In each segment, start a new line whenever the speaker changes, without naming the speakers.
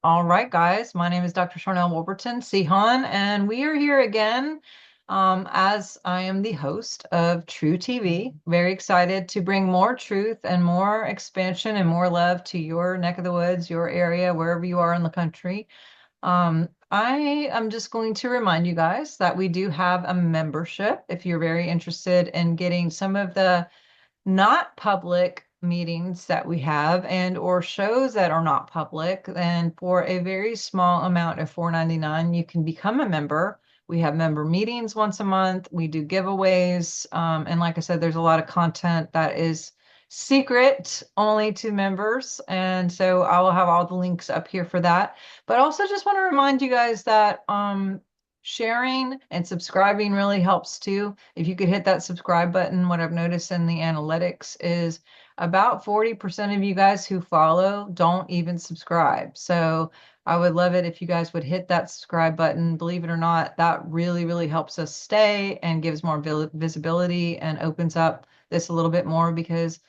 All right, guys. My name is Dr. Sharnael Wolverton, Sihan, and we are here again as I am the host of True TV. Very excited to bring more truth and more expansion and more love to your neck of the woods, your area, wherever you are in the country. I am just going to remind you guys that we do have a membership if you're very interested in getting some of the not public meetings that we have and or shows that are not public, then for a very small amount of $4.99 you can become a member. We have member meetings once a month. We do giveaways. And like I said, there's a lot of content that is secret only to members. And so I will have all the links up here for that. But also just want to remind you guys that sharing and subscribing really helps too. If you could hit that subscribe button, what I've noticed in the analytics is about 40% of you guys who follow don't even subscribe. So I would love it if you guys would hit that subscribe button. Believe it or not, that really, really helps us stay and gives more visibility and opens up this a little bit more because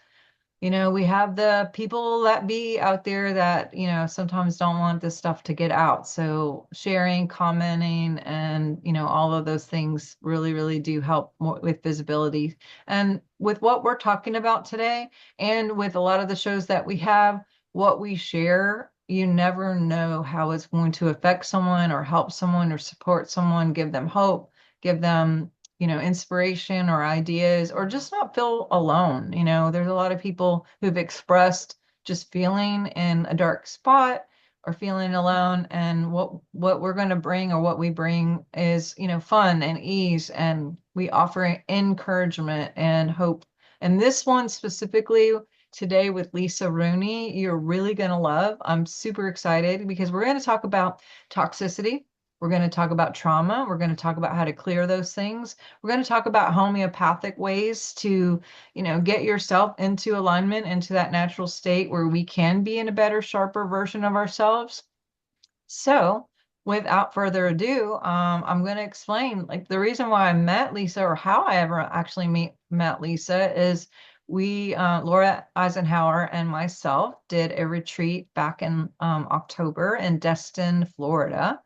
we have the people that be out there that, sometimes don't want this stuff to get out. So sharing, commenting, and, all of those things really, really do help more with visibility. And with what we're talking about today, and with a lot of the shows that we have, what we share, you never know how it's going to affect someone or help someone or support someone, give them hope, give them inspiration or ideas, or just not feel alone. There's a lot of people who've expressed just feeling in a dark spot or feeling alone. And what we're going to bring or what we bring is, fun and ease. And we offer encouragement and hope. And this one specifically today with Lisa Rooney, you're really going to love. I'm super excited because we're going to talk about toxicity. We're going to talk about trauma. We're going to talk about how to clear those things. We're going to talk about homeopathic ways to, get yourself into alignment, into that natural state where we can be in a better, sharper version of ourselves. So, without further ado, I'm going to explain like the reason why I met Lisa or how I ever actually met Lisa is Laura Eisenhower and myself did a retreat back in October in Destin, Florida.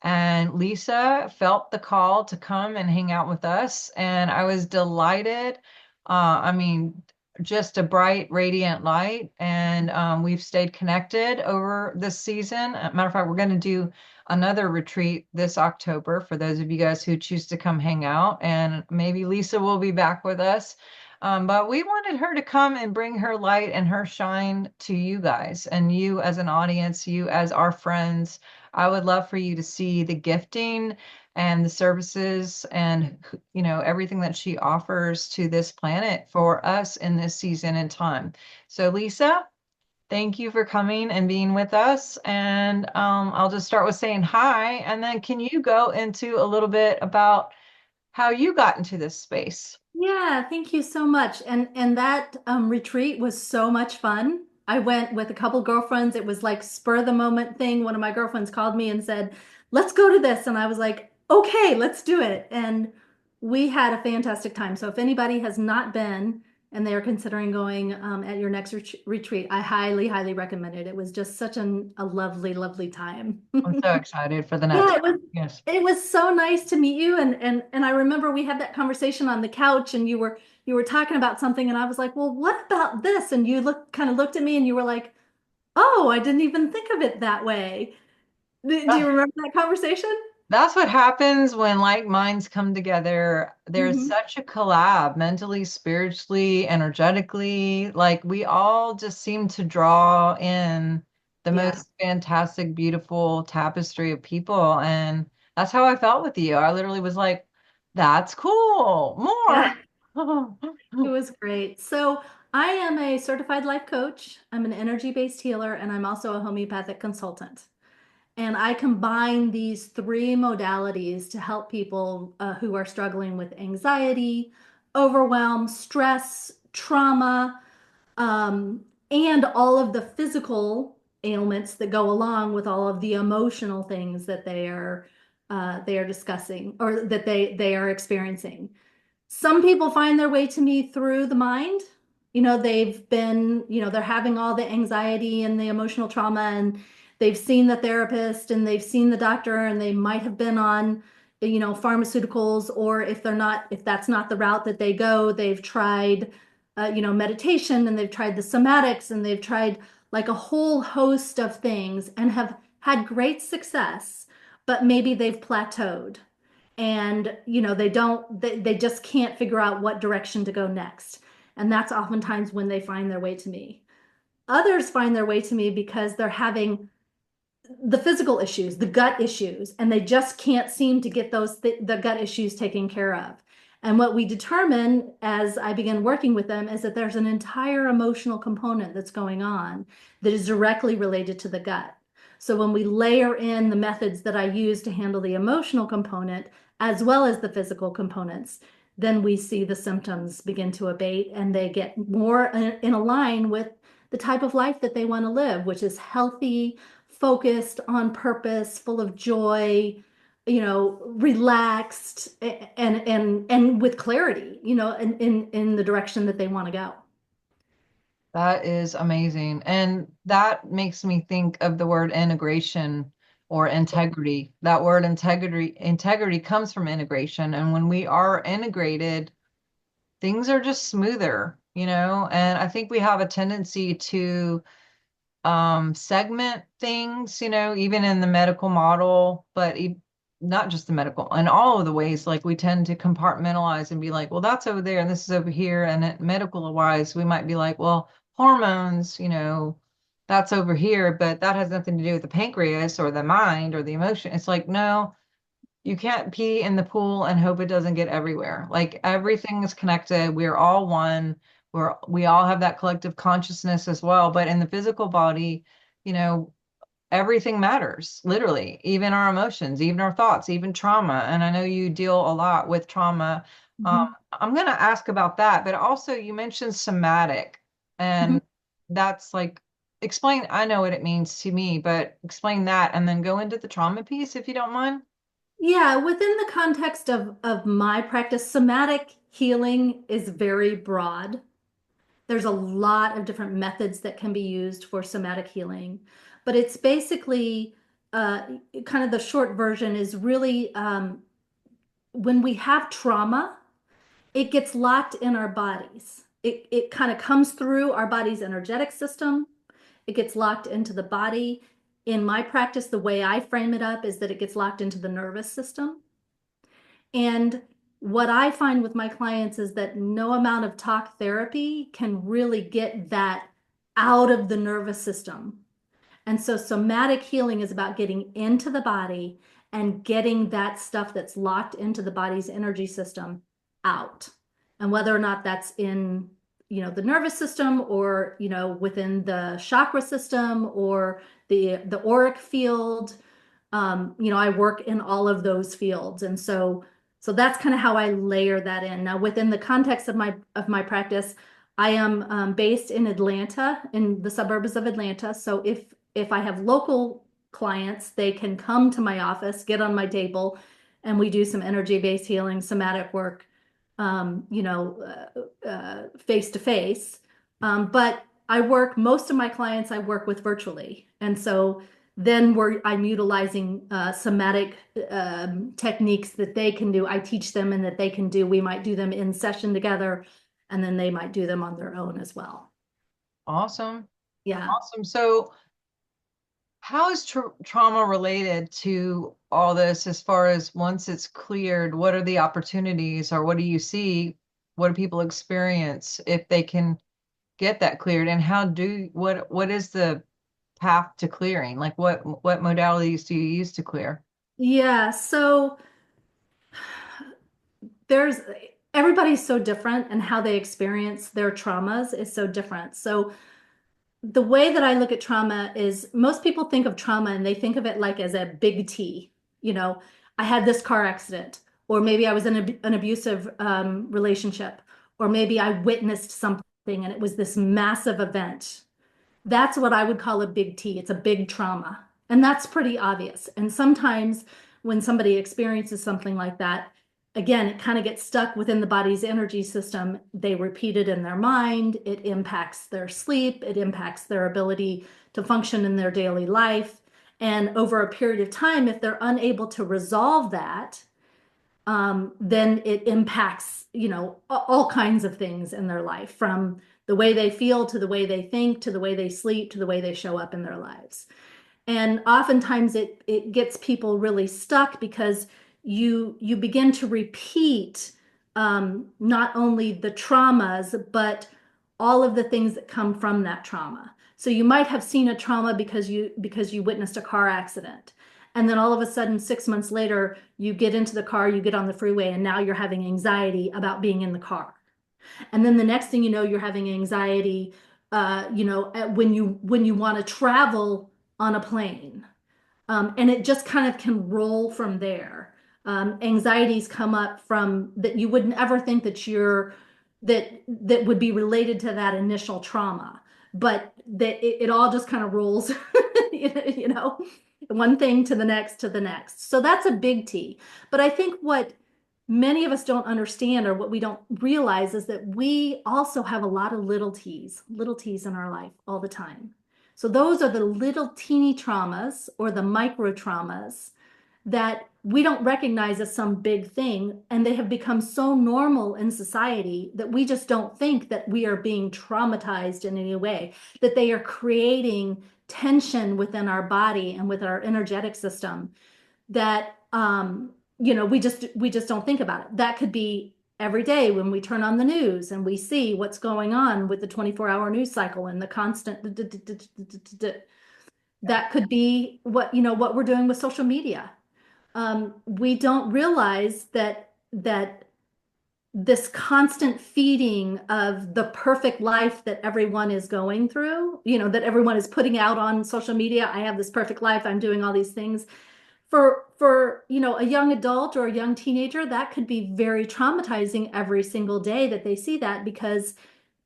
And Lisa felt the call to come and hang out with us. And I was delighted. I mean, just a bright, radiant light. And we've stayed connected over this season. Matter of fact, we're going to do another retreat this October for those of you guys who choose to come hang out. And maybe Lisa will be back with us. But we wanted her to come and bring her light and her shine to you guys and you as an audience, you as our friends. I would love for you to see the gifting and the services and everything that she offers to this planet for us in this season and time. So Lisa, thank you for coming and being with us. And I'll just start with saying hi, and then can you go into a little bit about how you got into this space?
Yeah, thank you so much. And that retreat was so much fun. I went with a couple girlfriends. It was like spur of the moment thing. One of my girlfriends called me and said, "Let's go to this." And I was like, "Okay, let's do it." And we had a fantastic time. So if anybody has not been and they are considering going at your next retreat, I highly, highly recommend it. It was just such a lovely, lovely time.
I'm so excited for the
Yeah,
next.
it was
Yes.
it was so nice to meet you and I remember we had that conversation on the couch and you were talking about something and I was like, "Well, what about this?" And you looked at me and you were like, "Oh, I didn't even think of it that way." Do you remember that conversation?
That's what happens when like minds come together. There's
Hmm.
such a collab mentally, spiritually, energetically. Like we all just seem to draw in the
Yeah.
most fantastic, beautiful tapestry of people. And that's how I felt with you. I literally was like, that's cool.
Yeah.
More.
It was great. So, I am a certified life coach. I'm an energy-based healer and I'm also a homeopathic consultant. And I combine these three modalities to help people who are struggling with anxiety, overwhelm, stress, trauma, and all of the physical ailments that go along with all of the emotional things that they are discussing or that they are experiencing. Some people find their way to me through the mind. They've been, they're having all the anxiety and the emotional trauma, and they've seen the therapist and they've seen the doctor and they might have been on, pharmaceuticals, or if that's not the route that they go, they've tried, meditation, and they've tried the somatics, and they've tried like a whole host of things and have had great success, but maybe they've plateaued and they just can't figure out what direction to go next. And that's oftentimes when they find their way to me. Others find their way to me because they're having the physical issues, the gut issues, and they just can't seem to get the gut issues taken care of. And what we determine as I begin working with them is that there's an entire emotional component that's going on that is directly related to the gut. So when we layer in the methods that I use to handle the emotional component as well as the physical components, then we see the symptoms begin to abate and they get more in line with the type of life that they want to live, which is healthy, focused, on purpose, full of joy, relaxed, and with clarity, in the direction that they want to go.
That is amazing. And that makes me think of the word integration or integrity. That word integrity comes from integration. And when we are integrated, things are just smoother, And I think we have a tendency to segment things, even in the medical model, but not just the medical, in all of the ways, like we tend to compartmentalize and be like, well, that's over there and this is over here. And medical wise, we might be like, well, hormones, that's over here, but that has nothing to do with the pancreas or the mind or the emotion. It's like, no, you can't pee in the pool and hope it doesn't get everywhere. Like everything is connected. We're all one. We all have that collective consciousness as well. But in the physical body, you know, everything matters, literally, even our emotions, even our thoughts, even trauma. And I know you deal a lot with trauma.
Mhm.
I'm going to ask about that, but also you mentioned somatic,
Mhm.
and that's like, explain, I know what it means to me, but explain that and then go into the trauma piece if you don't mind.
Yeah, within the context of my practice, somatic healing is very broad. There's a lot of different methods that can be used for somatic healing, but it's basically uh, kind of the short version is really when we have trauma, it gets locked in our bodies. It kind of comes through our body's energetic system. It gets locked into the body. In my practice, the way I frame it up is that it gets locked into the nervous system. And what I find with my clients is that no amount of talk therapy can really get that out of the nervous system. And so somatic healing is about getting into the body and getting that stuff that's locked into the body's energy system out. And whether or not that's in, the nervous system or, within the chakra system or the auric field, I work in all of those fields. And so that's kind of how I layer that in. Now, within the context of my practice, I am based in Atlanta, in the suburbs of Atlanta. So if I have local clients, they can come to my office, get on my table, and we do some energy-based healing, somatic work, face to face. But most of my clients I work with virtually. And so then I'm utilizing somatic techniques that they can do. I teach them and that they can do. We might do them in session together, and then they might do them on their own as well.
Awesome.
Yeah.
Awesome. So, how is trauma related to all this as far as once it's cleared, what are the opportunities or what do you see? What do people experience if they can get that cleared? And what is the path to clearing? Like what modalities do you use to clear?
Yeah. So there's everybody's so different, and how they experience their traumas is so different. So the way that I look at trauma is most people think of trauma and they think of it like as a big T. You know, I had this car accident, or maybe I was in an abusive relationship, or maybe I witnessed something and it was this massive event. That's what I would call a big T. It's a big trauma. And that's pretty obvious. And sometimes when somebody experiences something like that, again, it kind of gets stuck within the body's energy system. They repeat it in their mind. It impacts their sleep. It impacts their ability to function in their daily life. And over a period of time, if they're unable to resolve that, then it impacts, all kinds of things in their life, from the way they feel to the way they think to the way they sleep to the way they show up in their lives. And oftentimes it gets people really stuck because you begin to repeat not only the traumas, but all of the things that come from that trauma. So you might have seen a trauma because you witnessed a car accident. And then all of a sudden, 6 months later, you get into the car, you get on the freeway, and now you're having anxiety about being in the car. And then the next thing you know, you're having anxiety, when you want to travel on a plane. And it just kind of can roll from there. Anxieties come up from that you wouldn't ever think that would be related to that initial trauma, but that it all just kind of rolls, you know, one thing to the next to the next. So that's a big T. But I think what many of us don't understand, or what we don't realize, is that we also have a lot of little T's in our life all the time. So those are the little teeny traumas, or the micro traumas, that we don't recognize as some big thing. And they have become so normal in society that we just don't think that we are being traumatized in any way, that they are creating tension within our body and with our energetic system, that we just don't think about it. That could be every day when we turn on the news and we see what's going on with the 24-hour news cycle and the constant. That could be what we're doing with social media. We don't realize that this constant feeding of the perfect life that everyone is going through, that everyone is putting out on social media. I have this perfect life. I'm doing all these things. For a young adult or a young teenager, that could be very traumatizing every single day that they see that, because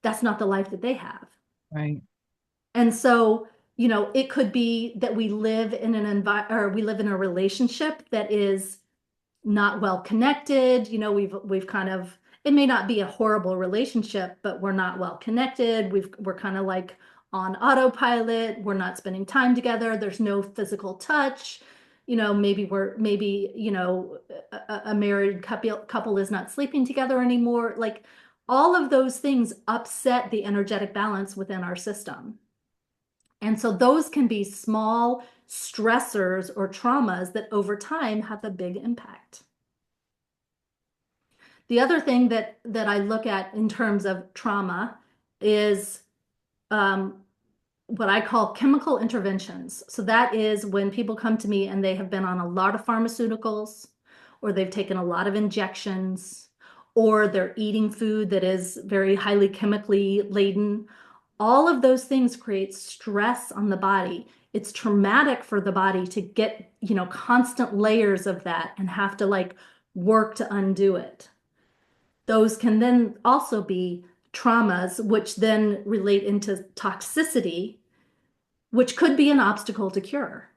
that's not the life that they have.
Right.
And so, it could be that we live in we live in a relationship that is not well connected. We've kind of, it may not be a horrible relationship, but we're not well connected. We're kind of like on autopilot. We're not spending time together. There's no physical touch. Maybe a married couple is not sleeping together anymore. Like, all of those things upset the energetic balance within our system. And so those can be small stressors or traumas that over time have a big impact. The other thing that I look at in terms of trauma is what I call chemical interventions. So that is when people come to me and they have been on a lot of pharmaceuticals, or they've taken a lot of injections, or they're eating food that is very highly chemically laden. All of those things create stress on the body. It's traumatic for the body to get, constant layers of that and have to like work to undo it. Those can then also be traumas, which then relate into toxicity, which could be an obstacle to cure.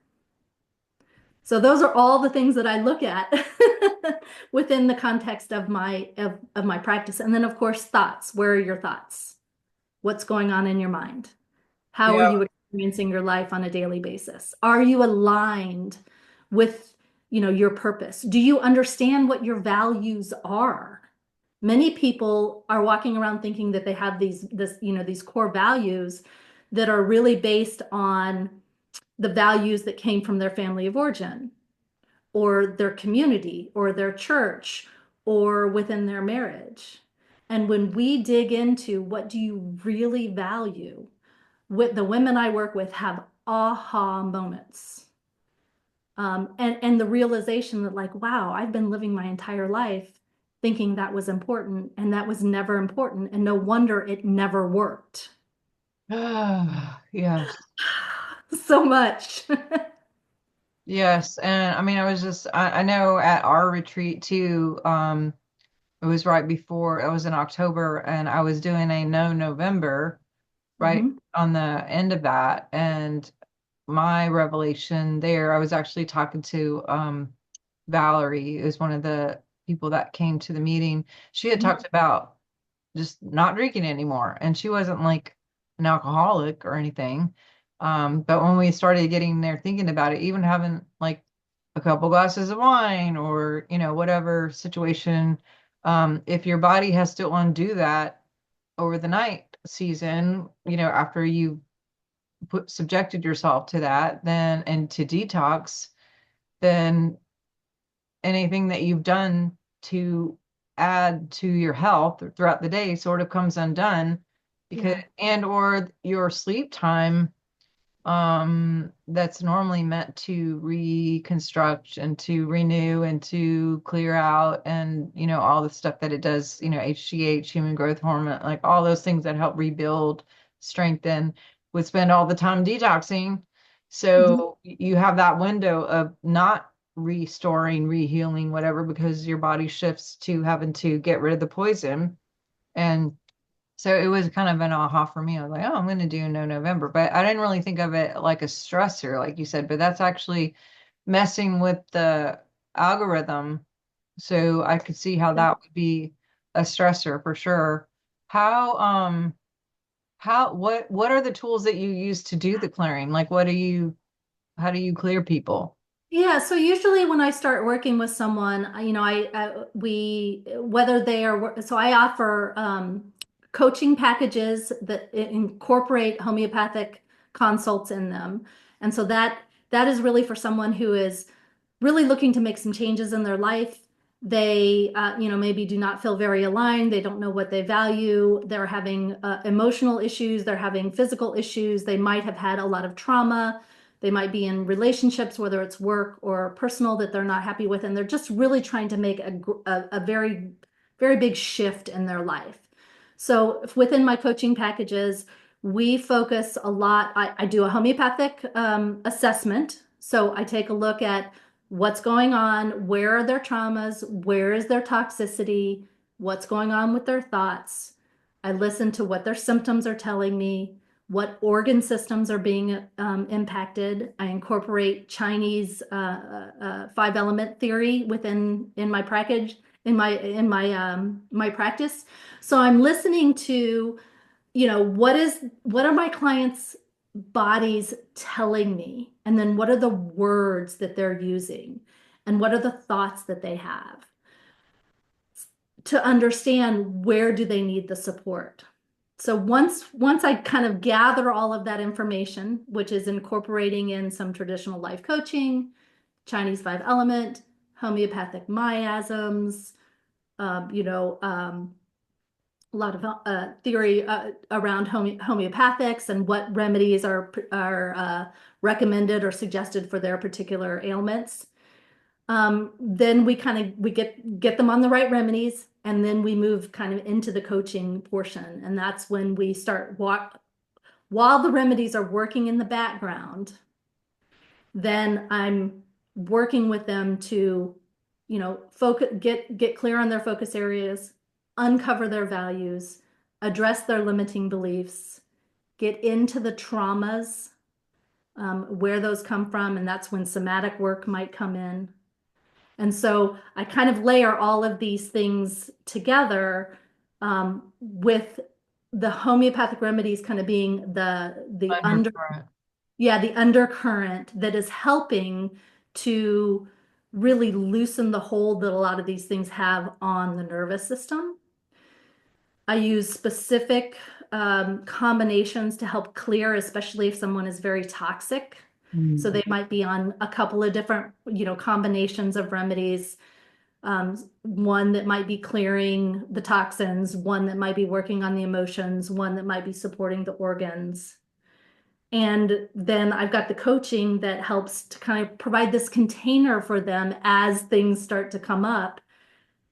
So those are all the things that I look at within the context of my practice. And then, of course, thoughts. Where are your thoughts? What's going on in your mind? How are
Yeah.
you experiencing your life on a daily basis? Are you aligned with, your purpose? Do you understand what your values are? Many people are walking around thinking that they have these core values that are really based on the values that came from their family of origin, or their community, or their church, or within their marriage. And when we dig into what do you really value, with the women I work with have aha moments. And the realization that, like, wow, I've been living my entire life thinking that was important, and that was never important, and no wonder it never worked.
Yes.
So much.
Yes. And I mean, I know at our retreat too, it was right before, it was in October, and I was doing a no November right
Mhm.
on the end of that. And my revelation there, I was actually talking to Valerie, who's one of the people that came to the meeting. She had
Mhm.
talked about just not drinking anymore. And she wasn't like an alcoholic or anything. But when we started getting there thinking about it, even having like a couple glasses of wine or, whatever situation, if your body has to undo that over the night season, after you subjected yourself to that, then and to detox, then anything that you've done to add to your health throughout the day sort of comes undone because
Yeah.
and or your sleep time that's normally meant to reconstruct and to renew and to clear out and all the stuff that it does, HGH, human growth hormone, like all those things that help rebuild, strengthen, would spend all the time detoxing.
Mhm.
So you have that window of not restoring, rehealing, whatever, because your body shifts to having to get rid of the poison. And so it was kind of an aha for me. I was like, oh, I'm going to do no November. But I didn't really think of it like a stressor, like you said, but that's actually messing with the algorithm. So I could see how that would be a stressor for sure. How, what are the tools that you use to do the clearing? Like, how do you clear people?
Yeah, so usually when I start working with someone, whether they are, so I offer coaching packages that incorporate homeopathic consults in them. And so that is really for someone who is really looking to make some changes in their life. They, maybe do not feel very aligned. They don't know what they value. They're having emotional issues. They're having physical issues. They might have had a lot of trauma. They might be in relationships, whether it's work or personal, that they're not happy with, and they're just really trying to make a very, very big shift in their life. So within my coaching packages, we focus a lot. I do a homeopathic assessment. So I take a look at what's going on, where are their traumas, where is their toxicity, what's going on with their thoughts. I listen to what their symptoms are telling me, what organ systems are being impacted. I incorporate Chinese five element theory within in my package my practice. So I'm listening to, what are my clients' bodies telling me, and then what are the words that they're using, and what are the thoughts that they have, to understand where do they need the support. So once I kind of gather all of that information, which is incorporating in some traditional life coaching, Chinese five element, homeopathic miasms, a lot of theory around homeopathics and what remedies are recommended or suggested for their particular ailments. Then we get them on the right remedies, and then we move kind of into the coaching portion, and that's when we start while the remedies are working in the background. Then I'm working with them to, focus, get clear on their focus areas, uncover their values, address their limiting beliefs, get into the traumas, where those come from, and that's when somatic work might come in. And so I kind of layer all of these things together, with the homeopathic remedies kind of being
Undercurrent.
the undercurrent that is helping to really loosen the hold that a lot of these things have on the nervous system. I use specific combinations to help clear, especially if someone is very toxic. So
Mm.
they might be on a couple of different, combinations of remedies. One that might be clearing the toxins, one that might be working on the emotions, one that might be supporting the organs. And then I've got the coaching that helps to kind of provide this container for them as things start to come up,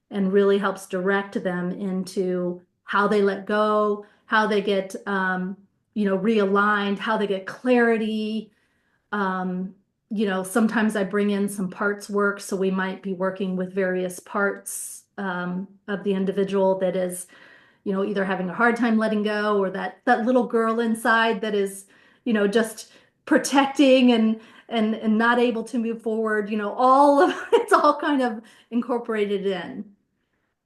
and really helps direct them into how they let go, how they get, realigned, how they get clarity. Um, Sometimes I bring in some parts work. So we might be working with various parts of the individual that is, either having a hard time letting go, or that little girl inside that is, just protecting and not able to move forward, all of it's all kind of incorporated in.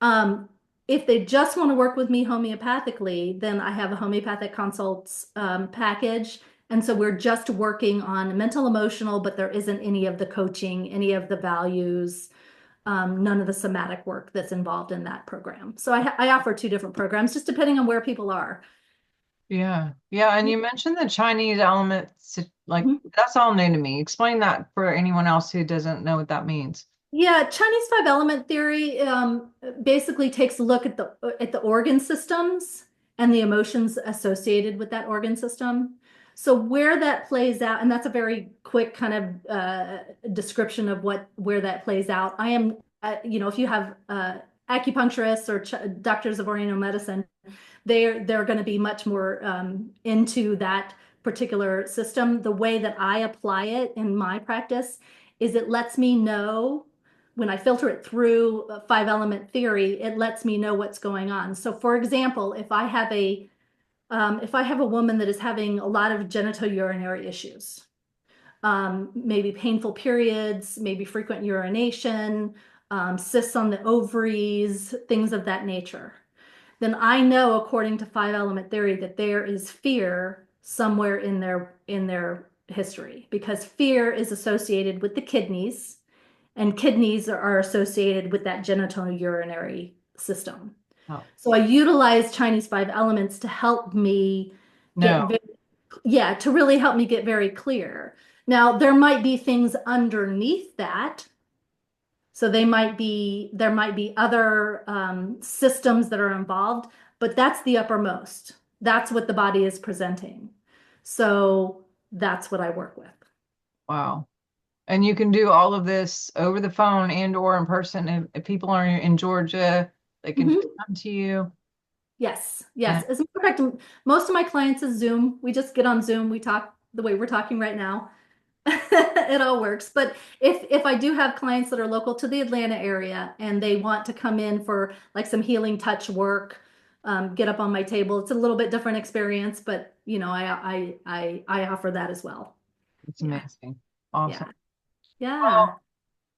Um, if they just want to work with me homeopathically, then I have a homeopathic consults package, And so we're just working on mental, emotional, but there isn't any of the coaching, any of the values, none of the somatic work that's involved in that program. So I offer two different programs, just depending on where people are.
Yeah. Yeah. And you mentioned the Chinese element, like
Mhm.
that's all new to me. Explain that for anyone else who doesn't know what that means.
Yeah, Chinese five element theory basically takes a look at the organ systems and the emotions associated with that organ system. So where that plays out, and that's a very quick kind of description of where that plays out. I am, if you have acupuncturists or doctors of Oriental medicine, they're going to be much more into that particular system. The way that I apply it in my practice is it lets me know when I filter it through five element theory, it lets me know what's going on. So for example, if I have a woman that is having a lot of genitourinary issues, maybe painful periods, maybe frequent urination, cysts on the ovaries, things of that nature, then I know according to five element theory that there is fear somewhere in their history, because fear is associated with the kidneys, and kidneys are associated with that genital urinary system.
Oh,
So I utilize Chinese five elements to help me get
no.
yeah, to really help me get very clear. Now, there might be things underneath that. So there might be other systems that are involved, but that's the uppermost. That's what the body is presenting. So that's what I work with.
Wow. And you can do all of this over the phone and or in person. If people are in Georgia, they can just
Mhm.
come to you.
Yes,
And
yes. As a matter of fact, most of my clients is Zoom. We just get on Zoom. We talk the way we're talking right now. It all works. But if I do have clients that are local to the Atlanta area and they want to come in for like some healing touch work, get up on my table, it's a little bit different experience, but I offer that as well.
it's
Yeah,
amazing. Awesome.
yeah, yeah.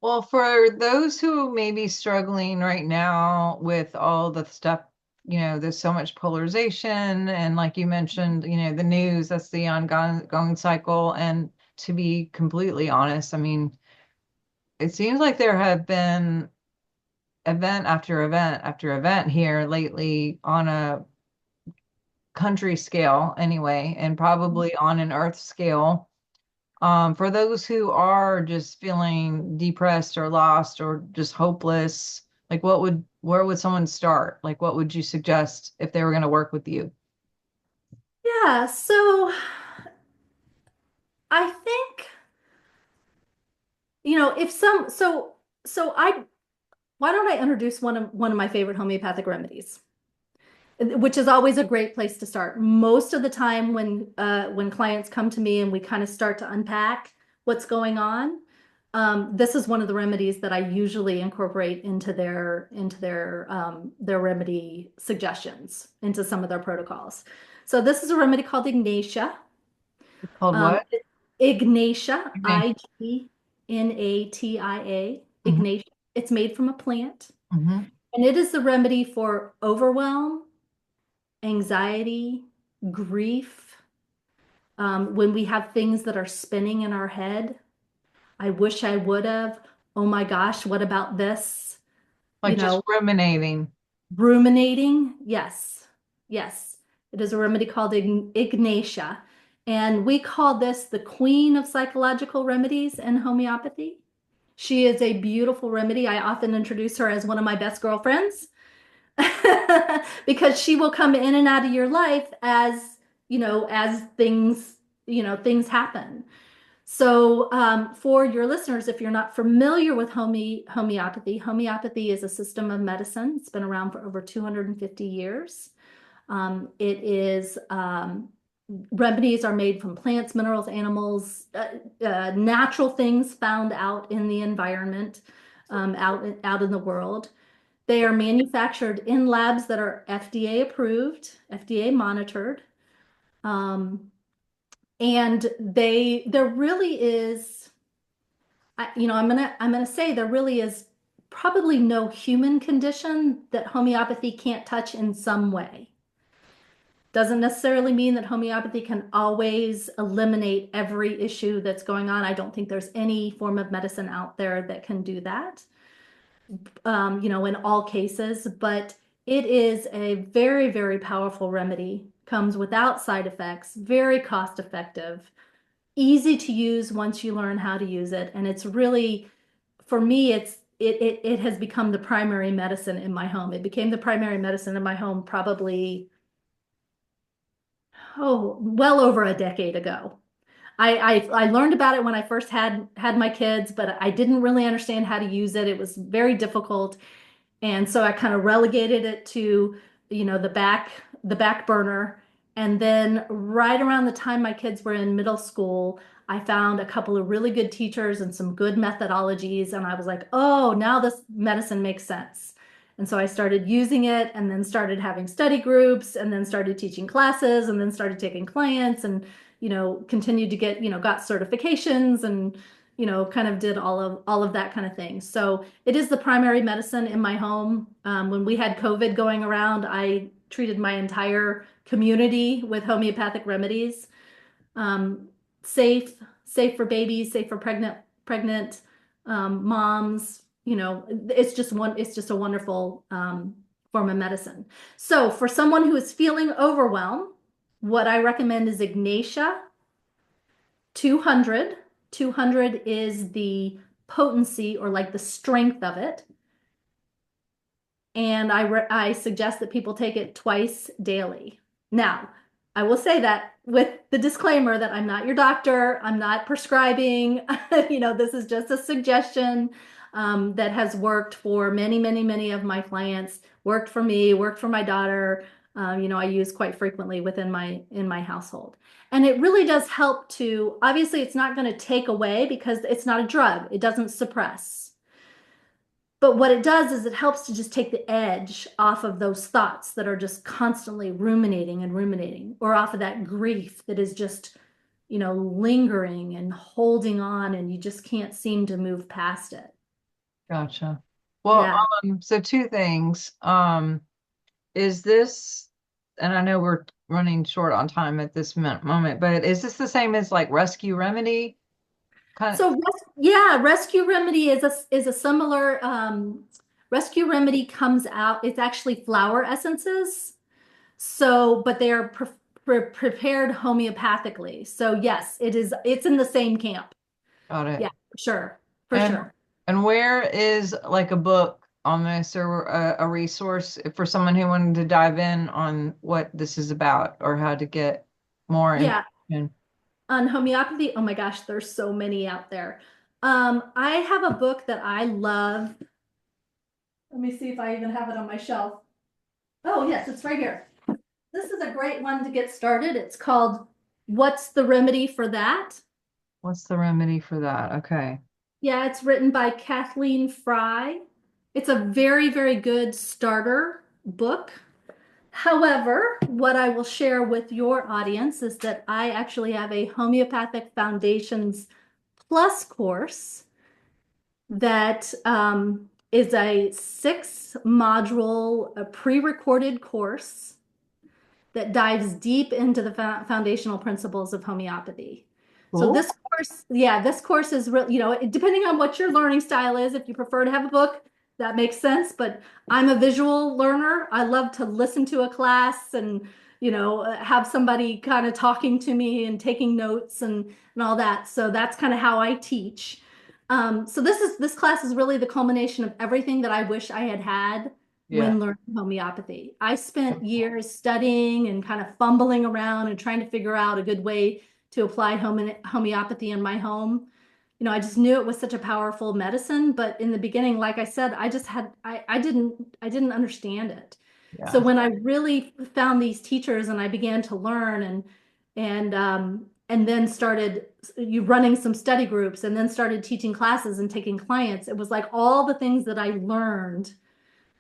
Well, for those who may be struggling right now with all the stuff, there's so much polarization, and like you mentioned, the news, that's the ongoing cycle. And to be completely honest, I mean, it seems like there have been event after event after event here lately on a country scale anyway, and probably on an earth scale. For those who are just feeling depressed or lost or just hopeless, like where would someone start? Like, what would you suggest if they were going to work with you?
Yeah, so I think, if some so I why don't I introduce one of my favorite homeopathic remedies? Which is always a great place to start. Most of the time when clients come to me and we kind of start to unpack what's going on, this is one of the remedies that I usually incorporate into their remedy suggestions, into some of their protocols. So this is a remedy called Ignatia.
It's called
Um,
what?
Ignatia,
Ignition.
Ignatia,
Hmm.
Ignatia. It's made from a plant,
Hmm.
and it is the remedy for overwhelm, anxiety, grief, when we have things that are spinning in our head. I wish I would have. Oh my gosh, what about this? You
Like just
know,
ruminating.
ruminating. Yes, yes. It is a remedy called Ignatia. And we call this the queen of psychological remedies in homeopathy. She is a beautiful remedy. I often introduce her as one of my best girlfriends because she will come in and out of your life as things happen. So, for your listeners, if you're not familiar with homeopathy is a system of medicine. It's been around for over 250 years. It is remedies are made from plants, minerals, animals, natural things found out in the environment, out in the world. They are manufactured in labs that are FDA approved, FDA monitored. Um, and there really is, I'm gonna say there really is probably no human condition that homeopathy can't touch in some way. Doesn't necessarily mean that homeopathy can always eliminate every issue that's going on. I don't think there's any form of medicine out there that can do that, in all cases, but it is a very, very powerful remedy, comes without side effects, very cost effective, easy to use once you learn how to use it. And it's really, for me, it has become the primary medicine in my home. It became the primary medicine in my home probably, well over a decade ago. I learned about it when I first had my kids, but I didn't really understand how to use it. It was very difficult. And so I kind of relegated it to, the back burner. And then right around the time my kids were in middle school, I found a couple of really good teachers and some good methodologies. And I was like, oh, now this medicine makes sense. And so I started using it and then started having study groups and then started teaching classes and then started taking clients and, continued to get, got certifications and, kind of did all of that kind of thing. So it is the primary medicine in my home. When we had COVID going around, I treated my entire community with homeopathic remedies. Um, safe for babies, safe for pregnant moms. It's just a wonderful form of medicine. So for someone who is feeling overwhelmed, what I recommend is Ignatia 200. 200 is the potency or like the strength of it. And I suggest that people take it twice daily. Now, I will say that with the disclaimer that I'm not your doctor, I'm not prescribing, this is just a suggestion that has worked for many, many, many of my clients, worked for me, worked for my daughter, I use quite frequently within my household. And it really does help to, obviously it's not going to take away because it's not a drug. It doesn't suppress. But what it does is it helps to just take the edge off of those thoughts that are just constantly ruminating and ruminating, or off of that grief that is just, lingering and holding on, and you just can't seem to move past it.
Gotcha. Well,
Yeah.
so two things. Is this, and I know we're running short on time at this moment, but is this the same as like Rescue Remedy? Kind of,
Yeah, Rescue Remedy is a similar Rescue Remedy comes out. It's actually flower essences. So, but they are prepared homeopathically. So yes, it's in the same camp.
got it.
Yeah, for sure. For
And
sure.
and where is like a book on this or a resource for someone who wanted to dive in on what this is about or how to get more
Yeah,
information?
on homeopathy. Oh my gosh, there's so many out there. I have a book that I love. Let me see if I even have it on my shelf. Oh, yes, it's right here. This is a great one to get started. It's called What's the Remedy for That?
What's the remedy for that? Okay.
Yeah, it's written by Kathleen Fry. It's a very, very good starter book. However, what I will share with your audience is that I actually have a Homeopathic Foundations Plus course that is a 6 module, a pre-recorded course that dives deep into the foundational principles of homeopathy. So
Cool.
this course is real, depending on what your learning style is, if you prefer to have a book, that makes sense. But I'm a visual learner. I love to listen to a class and, have somebody kind of talking to me and taking notes and all that. So that's kind of how I teach. So this class is really the culmination of everything that I wish I had had
Yeah.
when learning homeopathy. I spent years studying and kind of fumbling around and trying to figure out a good way to apply homeopathy in my home. I just knew it was such a powerful medicine, but in the beginning, like I said, I didn't understand it. So
Yeah.
when I really found these teachers and I began to learn and then started you running some study groups and then started teaching classes and taking clients, it was like all the things that I learned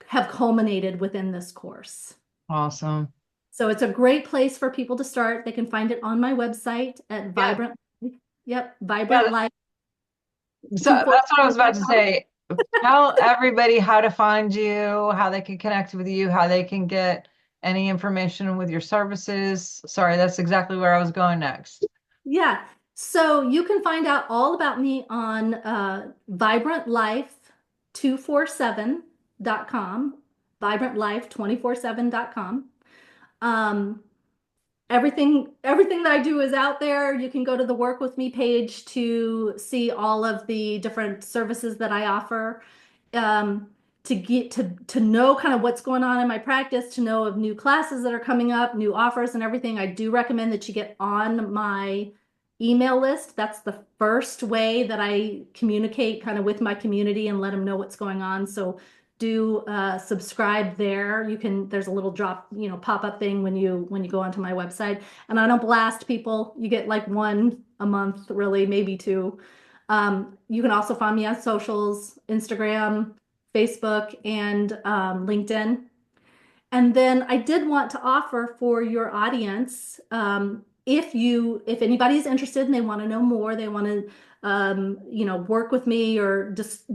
have culminated within this course.
Awesome.
So it's a great place for people to start. They can find it on my website at
Yeah.
Vibrant. Yep,
Yeah.
Vibrant Life
So that's what I was about to
247.com.
say. Tell everybody how to find you, how they can connect with you, how they can get, any information with your services? Sorry, that's exactly where I was going next.
Yeah. So you can find out all about me on vibrantlife247.com, vibrantlife247.com. Um, everything that I do is out there. You can go to the work with me page to see all of the different services that I offer. Um, to get to know kind of what's going on in my practice, to know of new classes that are coming up, new offers and everything, I do recommend that you get on my email list. That's the first way that I communicate kind of with my community and let them know what's going on. So do subscribe there. You can, there's a little drop, pop-up thing when you go onto my website. And I don't blast people. You get like one a month, really, maybe two. You can also find me on socials, Instagram, Facebook, and LinkedIn. And then I did want to offer for your audience, if anybody's interested and they want to know more, they want to, work with me or just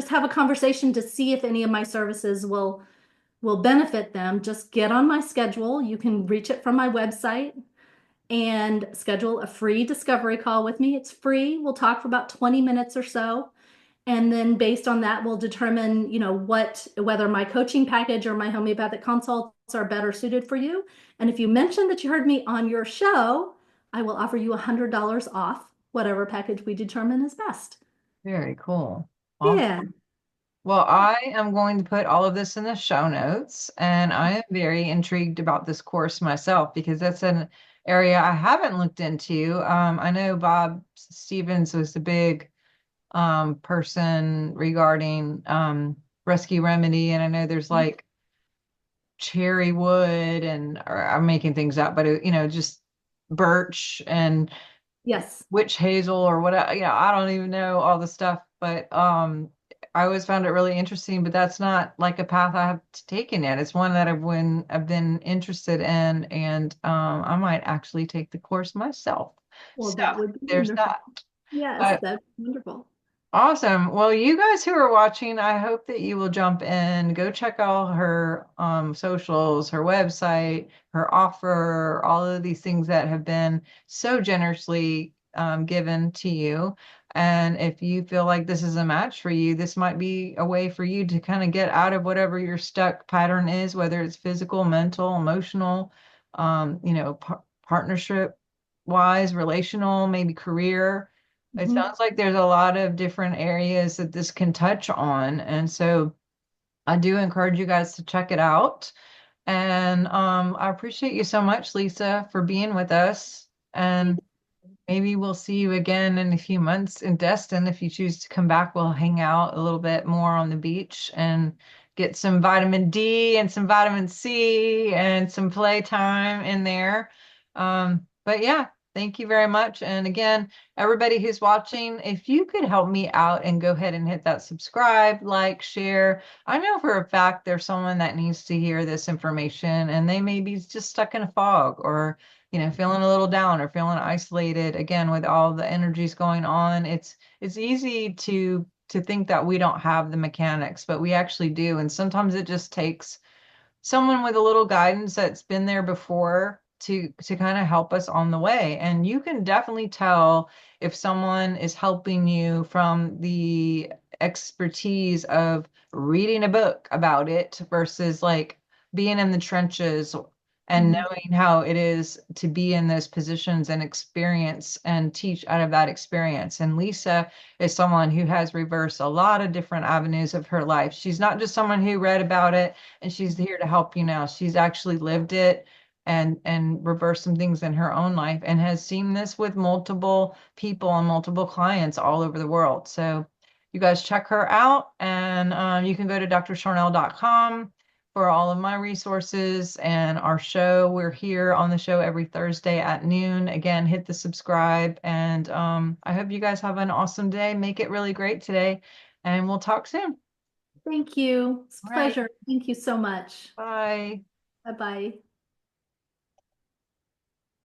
have a conversation to see if any of my services will benefit them. Just get on my schedule. You can reach it from my website and schedule a free discovery call with me. It's free. We'll talk for about 20 minutes or so. And then based on that, we'll determine, whether my coaching package or my homeopathic consults are better suited for you. And if you mention that you heard me on your show, I will offer you $100 off whatever package we determine is best.
Very cool. Awesome.
Yeah.
Well, I am going to put all of this in the show notes, and I am very intrigued about this course myself because that's an area I haven't looked into. I know Bob Stevens was a big person regarding rescue remedy, and I know there's like cherry wood and or I'm making things up, but just birch and
Yes.
witch hazel or whatever. I don't even know all the stuff, but I always found it really interesting. But that's not like a path I have taken yet. It's one that I've been interested in, and I might actually take the course myself.
Well,
So
that would be
there's
wonderful.
that.
Yes,
But
that's wonderful.
awesome. Well, you guys who are watching, I hope that you will jump in, go check out her socials, her website, her offer, all of these things that have been so generously given to you. And if you feel like this is a match for you, this might be a way for you to kind of get out of whatever your stuck pattern is, whether it's physical, mental, emotional, partnership wise, relational, maybe career. It
Mhm.
sounds like there's a lot of different areas that this can touch on. And so I do encourage you guys to check it out. And I appreciate you so much, Lisa, for being with us. And maybe we'll see you again in a few months in Destin. If you choose to come back, we'll hang out a little bit more on the beach and get some vitamin D and some vitamin C and some playtime in there. But yeah, thank you very much. And again, everybody who's watching, if you could help me out and go ahead and hit that subscribe, like, share. I know for a fact there's someone that needs to hear this information and they may be just stuck in a fog or feeling a little down or feeling isolated again with all the energies going on. It's easy to think that we don't have the mechanics, but we actually do. And sometimes it just takes someone with a little guidance that's been there before to kind of help us on the way. And you can definitely tell if someone is helping you from the expertise of reading a book about it versus like being in the trenches and
Mhm.
knowing how it is to be in those positions and experience and teach out of that experience. And Lisa is someone who has reversed a lot of different avenues of her life. She's not just someone who read about it and she's here to help you now. She's actually lived it and reversed some things in her own life and has seen this with multiple people and multiple clients all over the world. So you guys check her out and you can go to drsharnael.com for all of my resources and our show. We're here on the show every Thursday at noon. Again, hit the subscribe and I hope you guys have an awesome day. Make it really great today and we'll talk soon.
Thank you. It's a
All right.
pleasure. Thank you so much.
Bye.
Bye-bye.